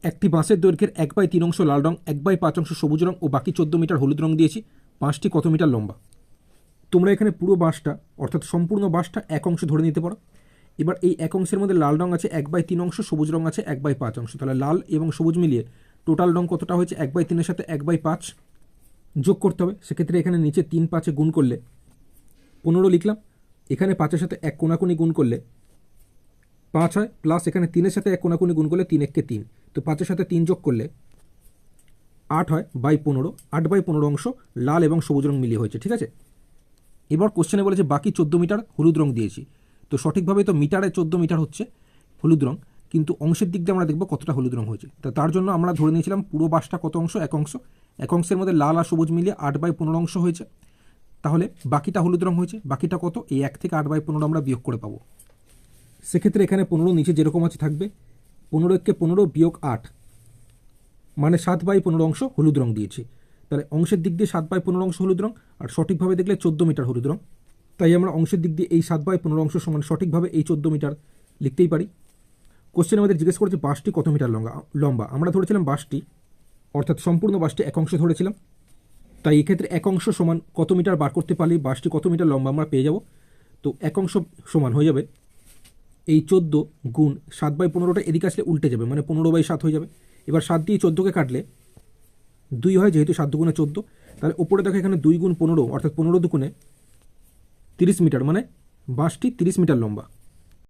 একটি বাঁশের দৈর্ঘ্যের 1/3 লাল রং, 1/5 সবুজ রং ও বাকি 14 মিটার হলুদ রং দিয়েছি। বাঁশটি কত মিটার লম্বা? তোমরা এখানে পুরো বাঁশটা অর্থাৎ সম্পূর্ণ বাঁশটা এক অংশ ধরে নিতে পারো। এবার এই এক অংশের মধ্যে লাল রং আছে 1/3, সবুজ রং আছে 1/5। তাহলে লাল এবং সবুজ মিলিয়ে টোটাল রং কতটা হয়েছে? 1/3 সাথে 1/5 যোগ করতে হবে। সেক্ষেত্রে এখানে নিচে 3 5-এ গুণ করলে 15 লিখলাম। এখানে 5-এর সাথে 1 কোনাকুনি গুণ করলে 5 হয়, প্লাস এখানে 3-এর সাথে 1 কোনাকুনি গুণ করলে 3 1 3। তো 5-এর সাথে 3 যোগ করলে 8 হয় বাই 15। 8/15 অংশ লাল এবং সবুজ রং মিলিয়ে হয়েছে। ঠিক আছে, এবার কোশ্চেনে বলেছে বাকি 14 মিটার হলুদ রং দিয়েছি। তো সঠিকভাবে তো মিটারে 14 মিটার হচ্ছে হলুদ রং, কিন্তু অংশের দিক দিয়ে আমরা দেখব কতটা হলুদ রং হয়েছে। তো তার জন্য আমরা ধরে নিয়েছিলাম পুরো বাঁশটা কত অংশ? এক অংশ। এক অংশের মধ্যে লাল আর সবুজ মিলিয়ে 8/15 অংশ হয়েছে। তাহলে বাকিটা হলুদ রং হয়েছে। বাকিটা কত? এই 1 থেকে 8/15 আমরা বিয়োগ করে পাবো। সেক্ষেত্রে এখানে 15 নিচে যেরকম আছে থাকবে। 15 কে 15 বিয়োগ 8 মানে 7/15 অংশ হলুদ রং দিয়েছি। তাহলে অংশের দিক দিয়ে 7/15 অংশ হলুদ রং, আর সঠিকভাবে দেখলে 14 মিটার হলুদ রং। তাই আমরা অংশের দিক দিয়ে এই 7/15 অংশ সমান সঠিকভাবে এই 14 মিটার লিখতেই পারি। কোশ্চেন আমাদের জিজ্ঞেস করেছে বাঁশটি কত মিটার লম্বা। আমরা ধরেছিলাম বাঁশটি অর্থাৎ সম্পূর্ণ বাঁশটি এক অংশ ধরেছিলাম। তাই এক্ষেত্রে এক অংশ সমান কত মিটার বার করতে পারলে বাঁশটি কত মিটার লম্বা আমরা পেয়ে যাব। তো এক অংশ সমান হয়ে যাবে এই 14 গুণ 7/15টা এদিকে আসলে উল্টে যাবে, মানে 15/7 হয়ে যাবে। এবার 7 দিয়ে 14কে কাটলে 2 হয়, যেহেতু 7 দুগুণে 14। তাহলে ওপরে দেখো এখানে 2 গুণ 15 অর্থাৎ 15 দুগুণে 30 মিটার, মানে বাঁশটি 30 মিটার লম্বা।